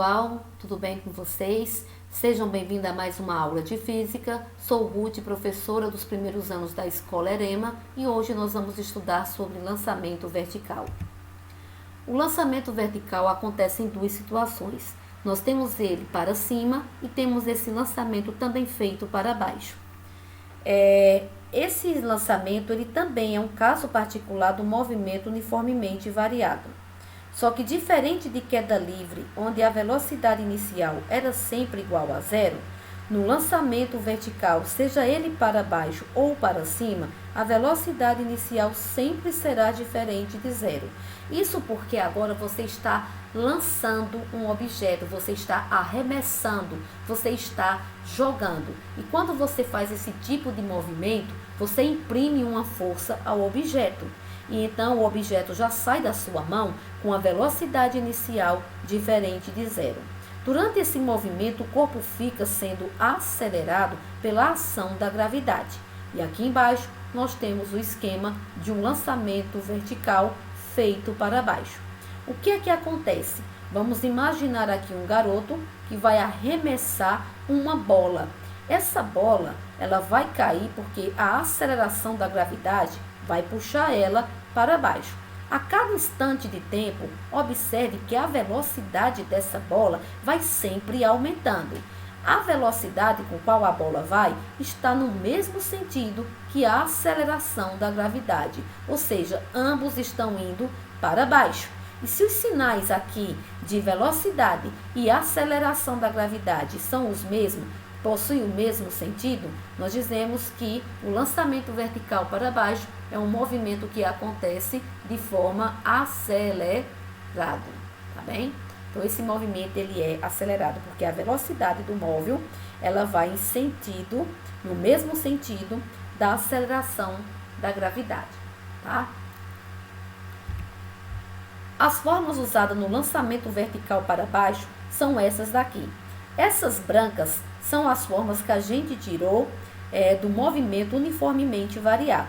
Pessoal, tudo bem com vocês? Sejam bem-vindos a mais uma aula de física. Sou Ruth, professora dos primeiros anos da Escola Erema, e hoje nós vamos estudar sobre lançamento vertical. O lançamento vertical acontece em duas situações. Nós temos ele para cima e temos esse lançamento também feito para baixo. Esse lançamento ele também é um caso particular do movimento uniformemente variado. Só que diferente de queda livre, onde a velocidade inicial era sempre igual a zero, no lançamento vertical, seja ele para baixo ou para cima, a velocidade inicial sempre será diferente de zero. Isso porque agora você está lançando um objeto, você está arremessando, você está jogando. E quando você faz esse tipo de movimento, você imprime uma força ao objeto. E então o objeto já sai da sua mão com a velocidade inicial diferente de zero. Durante esse movimento, o corpo fica sendo acelerado pela ação da gravidade. E aqui embaixo nós temos o esquema de um lançamento vertical feito para baixo. O que é que acontece? Vamos imaginar aqui um garoto que vai arremessar uma bola. Essa bola, ela vai cair porque a aceleração da gravidade vai puxar ela para baixo. A cada instante de tempo, observe que a velocidade dessa bola vai sempre aumentando. A velocidade com qual a bola vai está no mesmo sentido que a aceleração da gravidade, ou seja, ambos estão indo para baixo. E se os sinais aqui de velocidade e aceleração da gravidade são os mesmos, possuem o mesmo sentido, nós dizemos que o lançamento vertical para baixo é um movimento que acontece de forma acelerada, tá bem? Então, esse movimento ele é acelerado porque a velocidade do móvel, ela vai em sentido, no mesmo sentido da aceleração da gravidade, tá? As formas usadas no lançamento vertical para baixo são essas daqui. Essas brancas são as formas que a gente tirou do movimento uniformemente variado.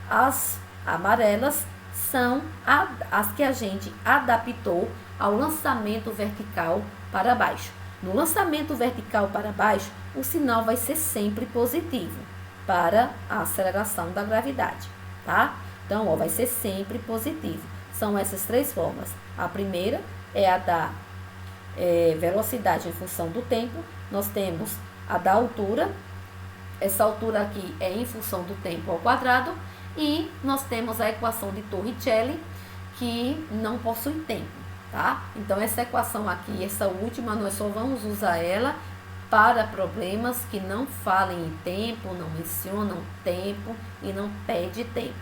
As amarelas são as que a gente adaptou ao lançamento vertical para baixo. No lançamento vertical para baixo, o sinal vai ser sempre positivo para a aceleração da gravidade, tá? Então, vai ser sempre positivo. São essas três formas. A primeira é a da velocidade em função do tempo. Nós temos a da altura. Essa altura aqui é em função do tempo ao quadrado. E nós temos a equação de Torricelli, que não possui tempo, tá? Então, essa equação aqui, essa última, nós só vamos usar ela para problemas que não falem em tempo, não mencionam tempo e não pede tempo.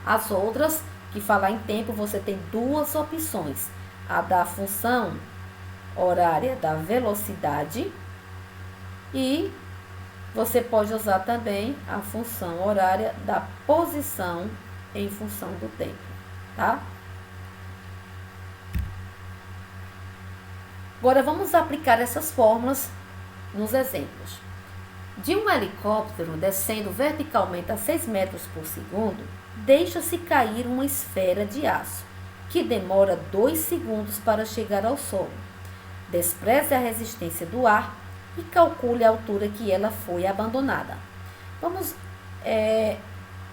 As outras, que falar em tempo, você tem duas opções. A da função horária da velocidade e você pode usar também a função horária da posição em função do tempo, tá? Agora vamos aplicar essas fórmulas nos exemplos. De um helicóptero descendo verticalmente a 6 metros por segundo, deixa-se cair uma esfera de aço, que demora 2 segundos para chegar ao solo. Despreze a resistência do ar e calcule a altura que ela foi abandonada. Vamos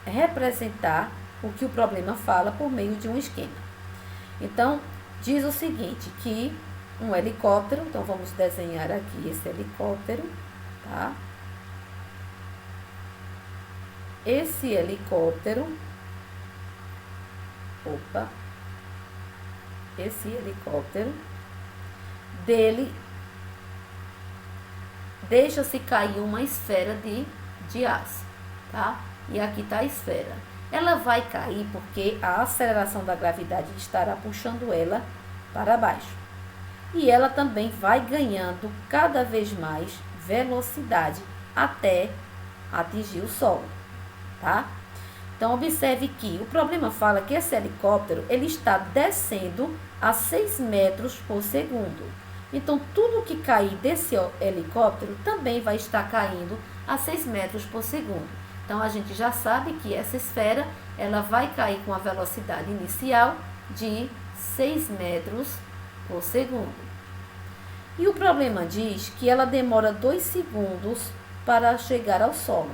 representar o que o problema fala por meio de um esquema. Então, diz o seguinte, que um helicóptero, então vamos desenhar aqui esse helicóptero, tá? Esse helicóptero, esse helicóptero, dele deixa-se cair uma esfera de aço, tá? E aqui está a esfera. Ela vai cair porque a aceleração da gravidade estará puxando ela para baixo. E ela também vai ganhando cada vez mais velocidade até atingir o solo, tá? Então, observe que o problema fala que esse helicóptero, ele está descendo a 6 metros por segundo. Então, tudo que cair desse helicóptero também vai estar caindo a 6 metros por segundo. Então, a gente já sabe que essa esfera, ela vai cair com a velocidade inicial de 6 metros por segundo. E o problema diz que ela demora 2 segundos para chegar ao solo.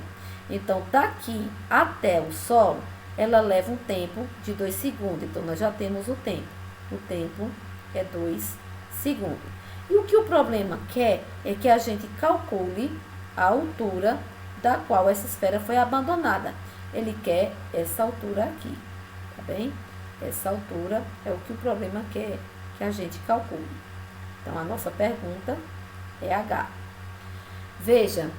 Então, daqui até o solo, ela leva um tempo de 2 segundos. Então, nós já temos o tempo. O tempo é 2 segundos. E o que o problema quer é que a gente calcule a altura da qual essa esfera foi abandonada. Ele quer essa altura aqui, tá bem? Essa altura é o que o problema quer que a gente calcule. Então, a nossa pergunta é H. Veja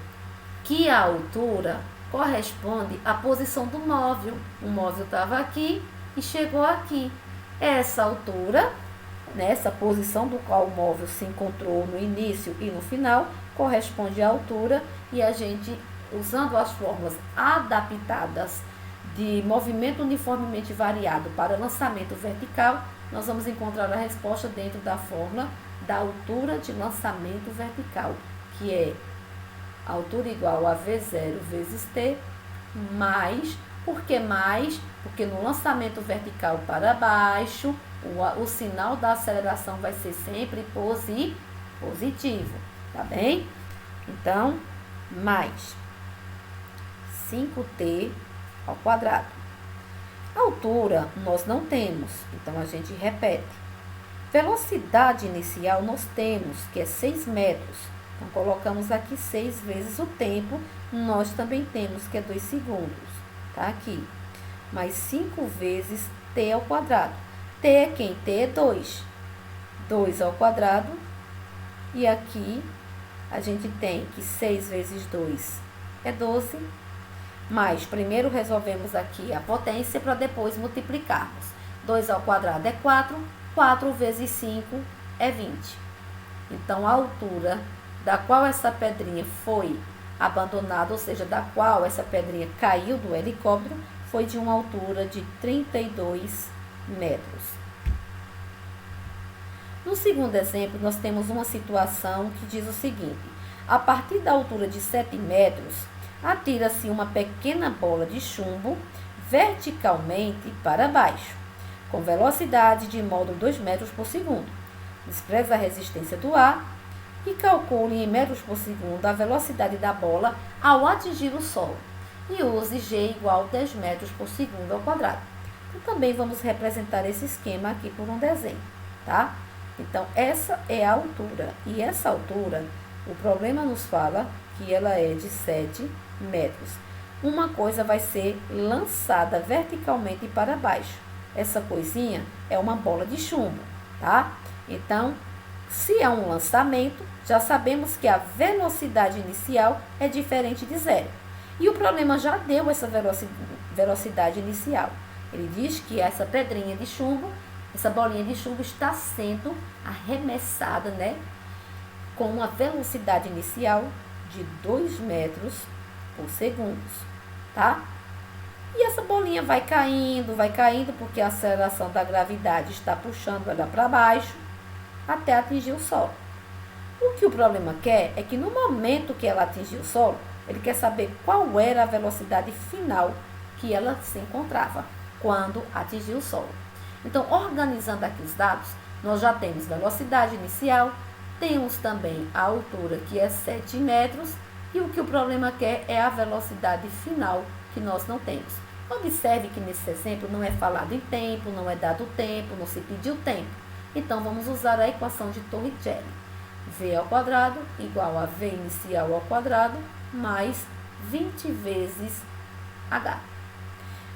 que a altura corresponde à posição do móvel. O móvel estava aqui e chegou aqui. Essa altura, nessa posição do qual o móvel se encontrou no início e no final, corresponde à altura, e a gente, usando as fórmulas adaptadas de movimento uniformemente variado para lançamento vertical, nós vamos encontrar a resposta dentro da fórmula da altura de lançamento vertical, que é a altura igual a V0 vezes T, mais, por que mais? Porque no lançamento vertical para baixo, o sinal da aceleração vai ser sempre positivo, tá bem? Então, mais 5t ao quadrado. A altura nós não temos, então a gente repete. Velocidade inicial nós temos, que é 6 metros. Então, colocamos aqui 6 vezes o tempo, nós também temos, que é 2 segundos. Tá aqui. Mais 5 vezes t ao quadrado. T é quem? T é 2. 2 ao quadrado. E aqui a gente tem que 6 vezes 2 é 12. Mas primeiro resolvemos aqui a potência para depois multiplicarmos. 2 ao quadrado é 4. 4 vezes 5 é 20. Então, a altura da qual essa pedrinha foi abandonada, ou seja, da qual essa pedrinha caiu do helicóptero, foi de uma altura de 32 metros. No segundo exemplo, nós temos uma situação que diz o seguinte: a partir da altura de 7 metros, atira-se uma pequena bola de chumbo verticalmente para baixo, com velocidade de módulo 2 metros por segundo. Despreze a resistência do ar e calcule em metros por segundo a velocidade da bola ao atingir o solo. E use G igual a 10 metros por segundo ao quadrado. Então, também vamos representar esse esquema aqui por um desenho, tá? Então, essa é a altura. E essa altura, o problema nos fala que ela é de 7 metros. Uma coisa vai ser lançada verticalmente para baixo. Essa coisinha é uma bola de chumbo, tá? Então, se é um lançamento, já sabemos que a velocidade inicial é diferente de zero. E o problema já deu essa velocidade inicial. Ele diz que essa pedrinha de chumbo, essa bolinha de chumbo está sendo arremessada, né, com uma velocidade inicial de 2 metros por segundo, tá? E essa bolinha vai caindo, porque a aceleração da gravidade está puxando ela para baixo até atingir o solo. O que o problema quer é que no momento que ela atingir o solo, ele quer saber qual era a velocidade final que ela se encontrava quando atingiu o solo. Então, organizando aqui os dados, nós já temos velocidade inicial, temos também a altura, que é 7 metros, e o que o problema quer é a velocidade final, que nós não temos. Observe que nesse exemplo não é falado em tempo, não é dado tempo, não se pediu tempo. Então, vamos usar a equação de Torricelli. V ao quadrado igual a V inicial ao quadrado mais 20 vezes H.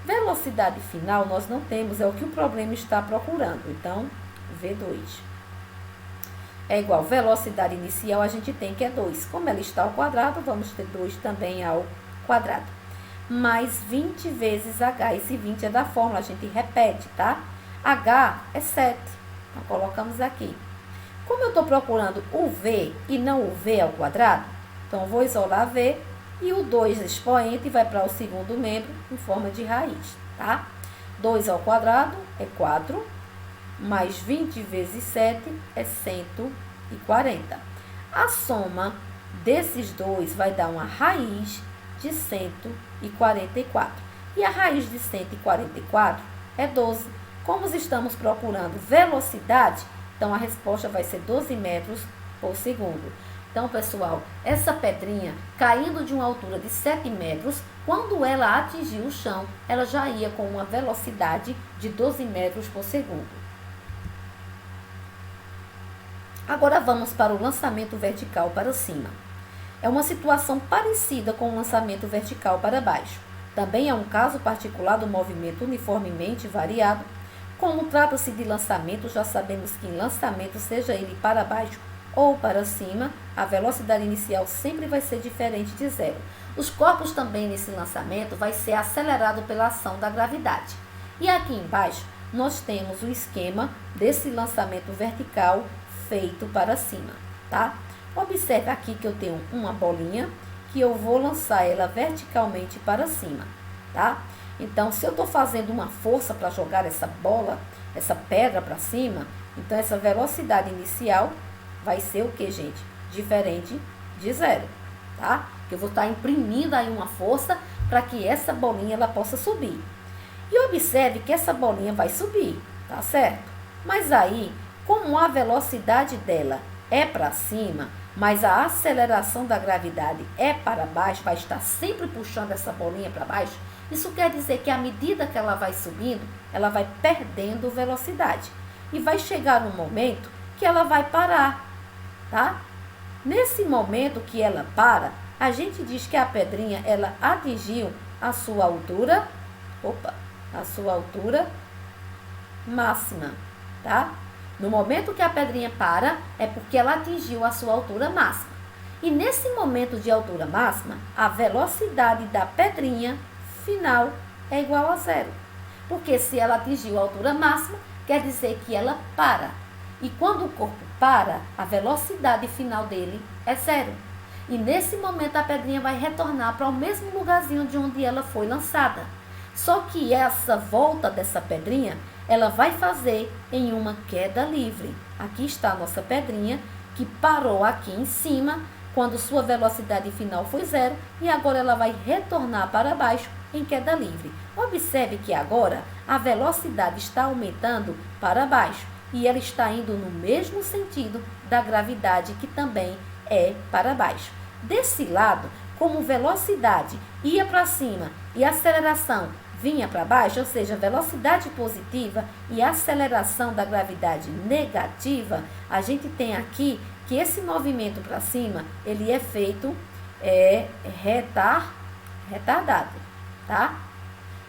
Velocidade final nós não temos, é o que o problema está procurando. Então, V2 é igual a velocidade inicial, a gente tem que é 2. Como ela está ao quadrado, vamos ter 2 também ao quadrado. Mais 20 vezes H. Esse 20 é da fórmula, a gente repete, tá? H é 7. Então, colocamos aqui. Como eu estou procurando o V e não o V ao quadrado, então eu vou isolar V e o 2 expoente vai para o segundo membro em forma de raiz, tá? 2 ao quadrado é 4, mais 20 vezes 7 é 140. A soma desses dois vai dar uma raiz de 144. E a raiz de 144 é 12. Como estamos procurando velocidade, então a resposta vai ser 12 metros por segundo. Então, pessoal, essa pedrinha caindo de uma altura de 7 metros, quando ela atingiu o chão, ela já ia com uma velocidade de 12 metros por segundo. Agora vamos para o lançamento vertical para cima. É uma situação parecida com o lançamento vertical para baixo. Também é um caso particular do movimento uniformemente variado. Como trata-se de lançamento, já sabemos que em lançamento, seja ele para baixo ou para cima, a velocidade inicial sempre vai ser diferente de zero. Os corpos também nesse lançamento vai ser acelerado pela ação da gravidade. E aqui embaixo nós temos o esquema desse lançamento vertical feito para cima, tá? Observe aqui que eu tenho uma bolinha que eu vou lançar ela verticalmente para cima, tá? Então, se eu estou fazendo uma força para jogar essa bola, essa pedra para cima, então essa velocidade inicial vai ser o que, gente? Diferente de zero, tá? Eu vou estar imprimindo aí uma força para que essa bolinha ela possa subir. E observe que essa bolinha vai subir, tá certo? Mas aí, como a velocidade dela é para cima, mas a aceleração da gravidade é para baixo, vai estar sempre puxando essa bolinha para baixo, isso quer dizer que à medida que ela vai subindo, ela vai perdendo velocidade. E vai chegar um momento que ela vai parar, tá? Nesse momento que ela para, a gente diz que a pedrinha, ela atingiu a sua altura, a sua altura máxima, tá? No momento que a pedrinha para, é porque ela atingiu a sua altura máxima. E nesse momento de altura máxima, a velocidade da pedrinha final é igual a zero. Porque se ela atingiu a altura máxima, quer dizer que ela para. E quando o corpo para, a velocidade final dele é zero. E nesse momento a pedrinha vai retornar para o mesmo lugarzinho de onde ela foi lançada. Só que essa volta dessa pedrinha, ela vai fazer em uma queda livre. Aqui está a nossa pedrinha, que parou aqui em cima, quando sua velocidade final foi zero, e agora ela vai retornar para baixo em queda livre. Observe que agora a velocidade está aumentando para baixo, e ela está indo no mesmo sentido da gravidade, que também é para baixo. Desse lado, como velocidade ia para cima e aceleração vinha para baixo, ou seja, velocidade positiva e aceleração da gravidade negativa, a gente tem aqui que esse movimento para cima, ele é feito retardado, tá?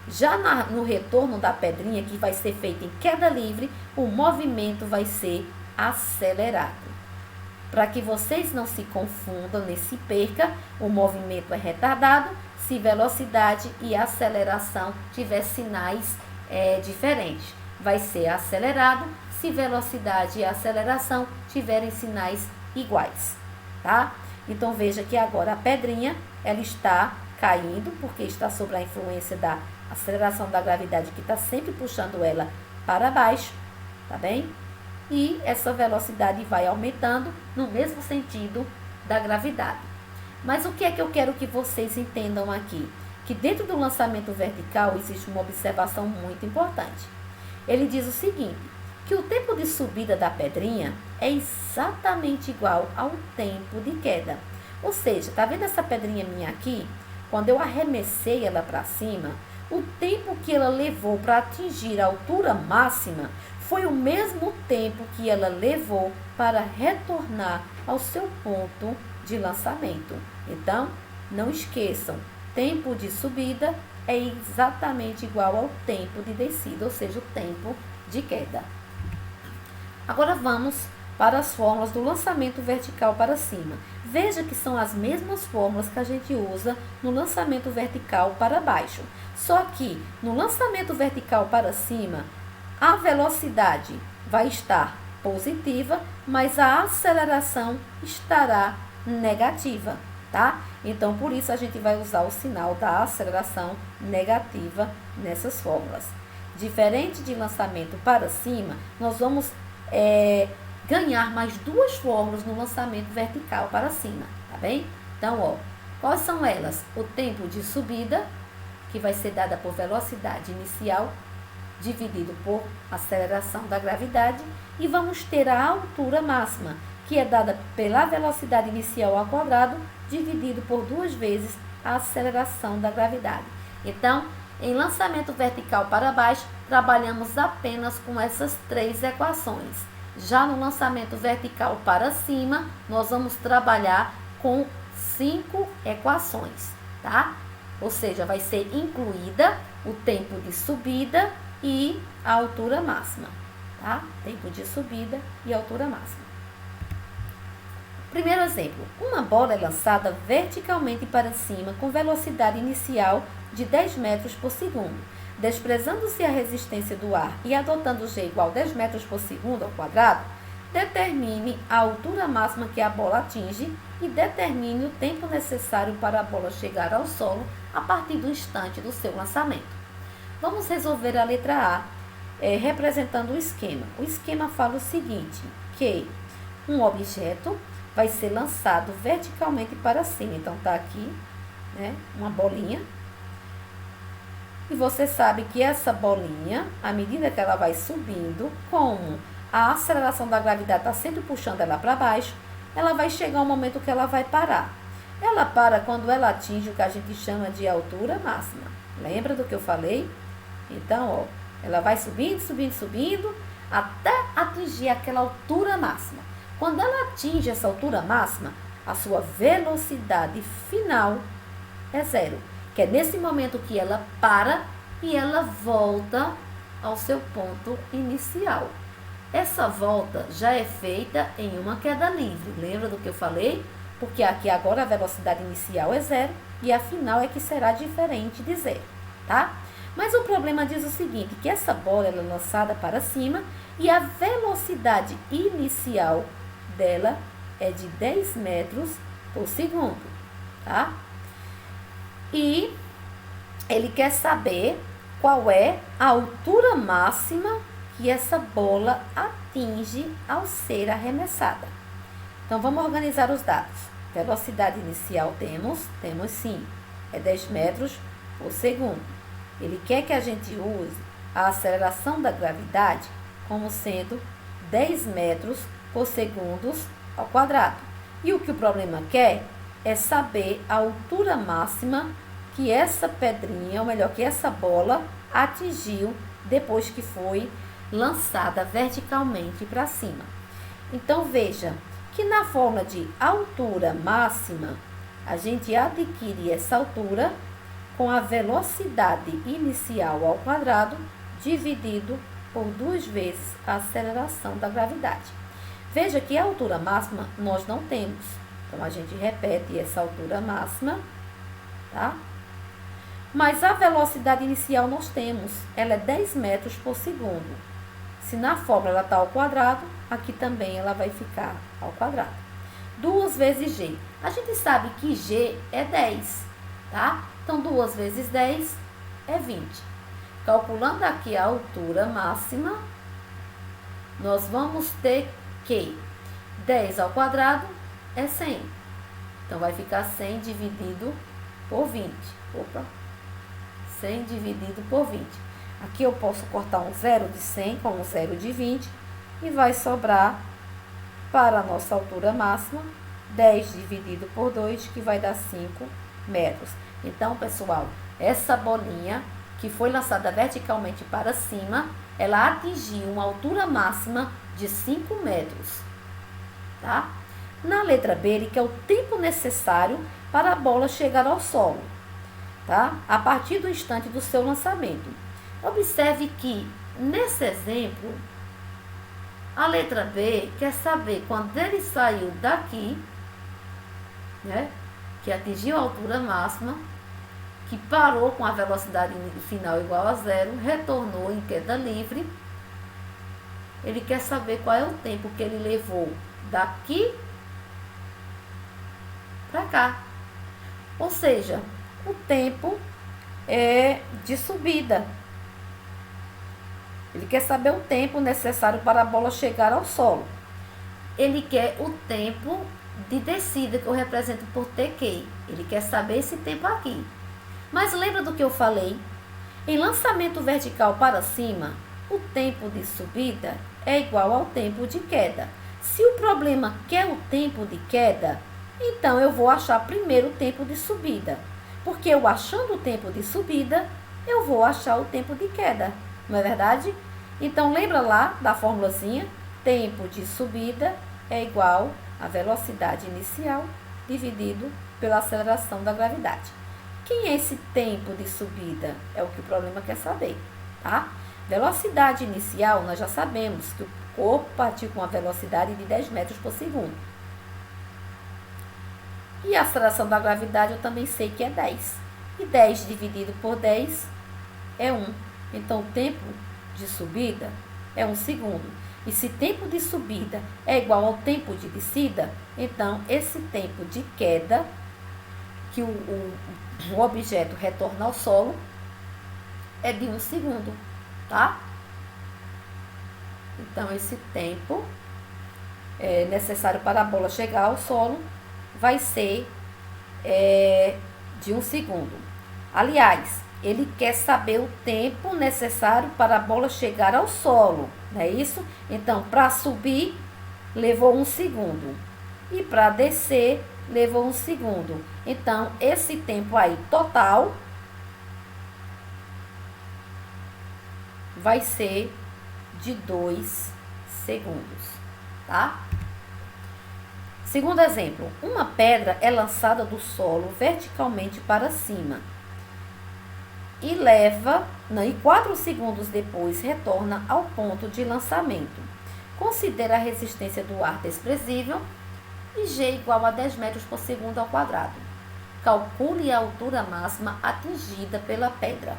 Já no retorno da pedrinha, que vai ser feito em queda livre, o movimento vai ser acelerado. Para que vocês não se confundam, nem se perca, o movimento é retardado se velocidade e aceleração tiver sinais diferentes. Vai ser acelerado se velocidade e aceleração tiverem sinais iguais, tá? Então, veja que agora a pedrinha, ela está caindo, porque está sob a influência da aceleração da gravidade, que está sempre puxando ela para baixo, tá bem? E essa velocidade vai aumentando no mesmo sentido da gravidade. Mas o que é que eu quero que vocês entendam aqui? Que dentro do lançamento vertical existe uma observação muito importante. Ele diz o seguinte, que o tempo de subida da pedrinha é exatamente igual ao tempo de queda. Ou seja, tá vendo essa pedrinha minha aqui? Quando eu arremessei ela para cima, o tempo que ela levou para atingir a altura máxima foi o mesmo tempo que ela levou para retornar ao seu ponto de lançamento. Então, não esqueçam, tempo de subida é exatamente igual ao tempo de descida, ou seja, o tempo de queda. Agora vamos para as fórmulas do lançamento vertical para cima. Veja que são as mesmas fórmulas que a gente usa no lançamento vertical para baixo. Só que no lançamento vertical para cima, a velocidade vai estar positiva, mas a aceleração estará negativa, tá? Então, por isso a gente vai usar o sinal da aceleração negativa nessas fórmulas. Diferente de lançamento para cima, nós vamos ganhar mais duas fórmulas no lançamento vertical para cima, tá bem? Então, ó, quais são elas? O tempo de subida, que vai ser dada por velocidade inicial, dividido por aceleração da gravidade, e vamos ter a altura máxima, que é dada pela velocidade inicial ao quadrado, dividido por 2 vezes a aceleração da gravidade. Então, em lançamento vertical para baixo, trabalhamos apenas com essas 3 equações. Já no lançamento vertical para cima, nós vamos trabalhar com 5 equações, tá? Ou seja, vai ser incluída o tempo de subida e a altura máxima, tá? Tempo de subida e altura máxima. Primeiro exemplo, uma bola é lançada verticalmente para cima com velocidade inicial de 10 metros por segundo. Desprezando-se a resistência do ar e adotando G igual a 10 metros por segundo ao quadrado, determine a altura máxima que a bola atinge e determine o tempo necessário para a bola chegar ao solo a partir do instante do seu lançamento. Vamos resolver a letra A, representando o esquema. O esquema fala o seguinte, que um objeto vai ser lançado verticalmente para cima. Então, tá aqui, né, uma bolinha. E você sabe que essa bolinha, à medida que ela vai subindo, como a aceleração da gravidade está sempre puxando ela para baixo, ela vai chegar um momento que ela vai parar. Ela para quando ela atinge o que a gente chama de altura máxima. Lembra do que eu falei? Então, ó, ela vai subindo, subindo, subindo, até atingir aquela altura máxima. Quando ela atinge essa altura máxima, a sua velocidade final é 0. Que é nesse momento que ela para e ela volta ao seu ponto inicial. Essa volta já é feita em uma queda livre. Lembra do que eu falei? Porque aqui agora a velocidade inicial é 0 e a final é que será diferente de 0, tá? Mas o problema diz o seguinte, que essa bola ela é lançada para cima e a velocidade inicial dela é de 10 metros por segundo, tá? E ele quer saber qual é a altura máxima que essa bola atinge ao ser arremessada. Então, vamos organizar os dados. Velocidade inicial temos sim, é 10 metros por segundo. Ele quer que a gente use a aceleração da gravidade como sendo 10 metros por segundo ao quadrado. E o que o problema quer é saber a altura máxima que essa pedrinha, ou melhor, que essa bola atingiu depois que foi lançada verticalmente para cima. Então, veja que na forma de altura máxima, a gente adquire essa altura com a velocidade inicial ao quadrado dividido por 2 vezes a aceleração da gravidade. Veja que a altura máxima nós não temos. Então, a gente repete essa altura máxima, tá? Mas a velocidade inicial nós temos, ela é 10 metros por segundo. Se na fórmula ela está ao quadrado, aqui também ela vai ficar ao quadrado. 2 vezes G. A gente sabe que G é 10, tá? Então, 2 vezes 10 é 20. Calculando aqui a altura máxima, nós vamos ter que 10 ao quadrado é 100. Então, vai ficar 100 dividido por 20. 100 dividido por 20. Aqui eu posso cortar um 0 de 100 com um 0 de 20 e vai sobrar para a nossa altura máxima 10 dividido por 2, que vai dar 5 metros. Então, pessoal, essa bolinha que foi lançada verticalmente para cima, ela atingiu uma altura máxima de 5 metros, tá? Na letra B, ele quer o tempo necessário para a bola chegar ao solo, tá? A partir do instante do seu lançamento. Observe que, nesse exemplo, a letra B quer saber quando ele saiu daqui, né, que atingiu a altura máxima, que parou com a velocidade final igual a 0, retornou em queda livre. Ele quer saber qual é o tempo que ele levou daqui para cá. Ou seja, o tempo de subida. Ele quer saber o tempo necessário para a bola chegar ao solo. Ele quer o tempo de descida, que eu represento por TQ. Ele quer saber esse tempo aqui. Mas lembra do que eu falei? Em lançamento vertical para cima, o tempo de subida é igual ao tempo de queda. Se o problema quer o tempo de queda, então eu vou achar primeiro o tempo de subida. Porque eu achando o tempo de subida, eu vou achar o tempo de queda. Não é verdade? Então, lembra lá da formulazinha? Tempo de subida é igual a velocidade inicial dividido pela aceleração da gravidade. Quem é esse tempo de subida? É o que o problema quer saber, tá? Velocidade inicial, nós já sabemos que o corpo partiu com uma velocidade de 10 metros por segundo. E a aceleração da gravidade eu também sei que é 10. E 10 dividido por 10 é 1. Então, o tempo de subida é 1 segundo. E se tempo de subida é igual ao tempo de descida, então esse tempo de queda, que o objeto retorna ao solo, é de 1 segundo, tá? Então, esse tempo necessário para a bola chegar ao solo vai ser de 1 segundo. Aliás, ele quer saber o tempo necessário para a bola chegar ao solo, não é isso? Então, para subir, levou 1 segundo. E para descer, levou 1 segundo. Então, esse tempo aí total vai ser de 2 segundos, tá? Segundo exemplo, uma pedra é lançada do solo verticalmente para cima e 4 segundos depois retorna ao ponto de lançamento. Considera a resistência do ar desprezível e G igual a 10 metros por segundo ao quadrado. Calcule a altura máxima atingida pela pedra.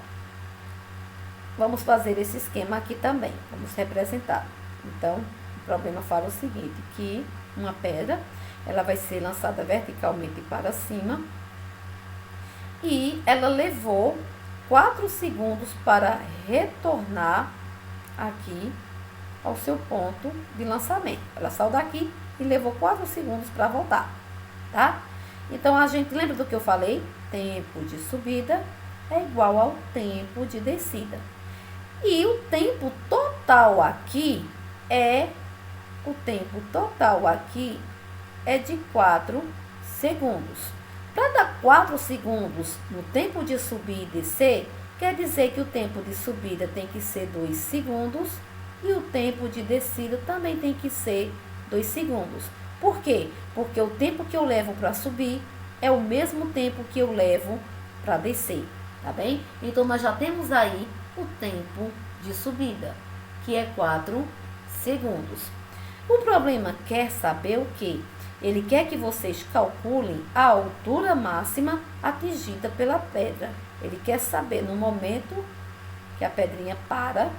Vamos fazer esse esquema aqui também, vamos representar. Então, o problema fala o seguinte, que uma pedra, ela vai ser lançada verticalmente para cima e ela levou 4 segundos para retornar aqui ao seu ponto de lançamento. Ela saiu daqui e levou 4 segundos para voltar, tá? Então, a gente lembra do que eu falei? Tempo de subida é igual ao tempo de descida. E o tempo total aqui é de 4 segundos. Para dar 4 segundos no tempo de subir e descer, quer dizer que o tempo de subida tem que ser 2 segundos e o tempo de descida também tem que ser 2 segundos. Por quê? Porque o tempo que eu levo para subir é o mesmo tempo que eu levo para descer, tá bem? Então, nós já temos aí o tempo de subida, que é 4 segundos. O problema quer saber o quê? Ele quer que vocês calculem a altura máxima atingida pela pedra. Ele quer saber no momento que a pedrinha para,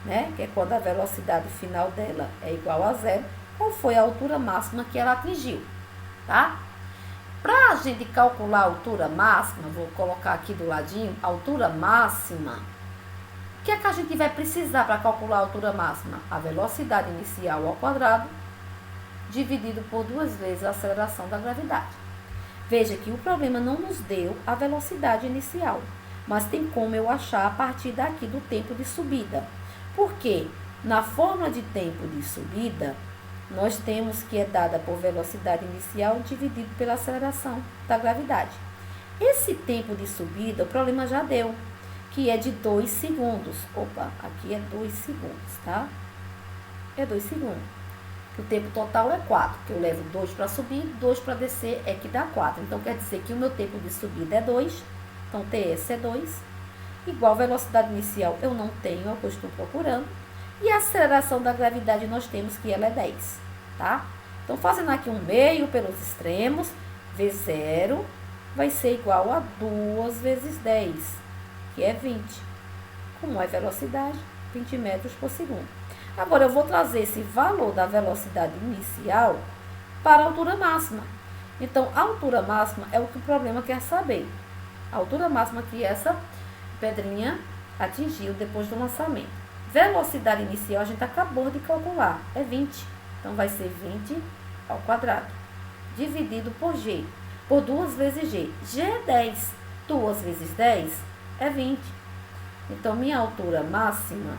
né, que é quando a velocidade final dela é igual a 0, qual foi a altura máxima que ela atingiu, tá? Para a gente calcular a altura máxima, vou colocar aqui do ladinho, a altura máxima, o que é que a gente vai precisar para calcular a altura máxima? A velocidade inicial ao quadrado, dividido por 2 vezes a aceleração da gravidade. Veja que o problema não nos deu a velocidade inicial, mas tem como eu achar a partir daqui do tempo de subida. Por quê? Na fórmula de tempo de subida, nós temos que é dada por velocidade inicial dividido pela aceleração da gravidade. Esse tempo de subida, o problema já deu, que é de 2 segundos. Opa, aqui é 2 segundos, tá? É 2 segundos. O tempo total é 4, que eu levo 2 para subir, 2 para descer, é que dá 4. Então, quer dizer que o meu tempo de subida é 2, então TS é 2, igual a velocidade inicial eu não tenho, é o que eu estou procurando, e a aceleração da gravidade nós temos que ela é 10, tá? Então, fazendo aqui um meio pelos extremos, V0 vai ser igual a 2 vezes 10, que é 20. Como é velocidade? 20 metros por segundo. Agora, eu vou trazer esse valor da velocidade inicial para a altura máxima. Então, a altura máxima é o que o problema quer saber. A altura máxima que essa pedrinha atingiu depois do lançamento. Velocidade inicial a gente acabou de calcular, é 20. Então, vai ser 20 ao quadrado, dividido por G, por 2 vezes G. G é 10, 2 vezes 10 é 20. Então, minha altura máxima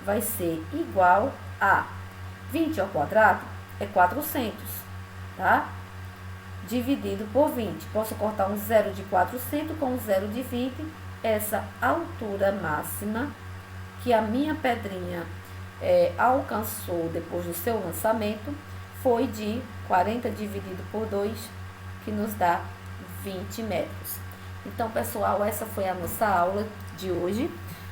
vai ser igual a 20 ao quadrado, é 400, tá? Dividido por 20. Posso cortar um zero de 400 com um zero de 20. Essa altura máxima que a minha pedrinha alcançou depois do seu lançamento foi de 40 dividido por 2, que nos dá 20 metros. Então, pessoal, essa foi a nossa aula de hoje.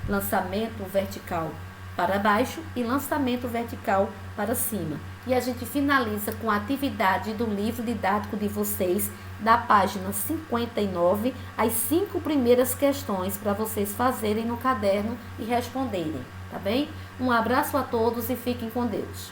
Lançamento vertical para baixo e lançamento vertical para cima. E a gente finaliza com a atividade do livro didático de vocês, da página 59, as 5 primeiras questões para vocês fazerem no caderno e responderem, tá bem? Um abraço a todos e fiquem com Deus.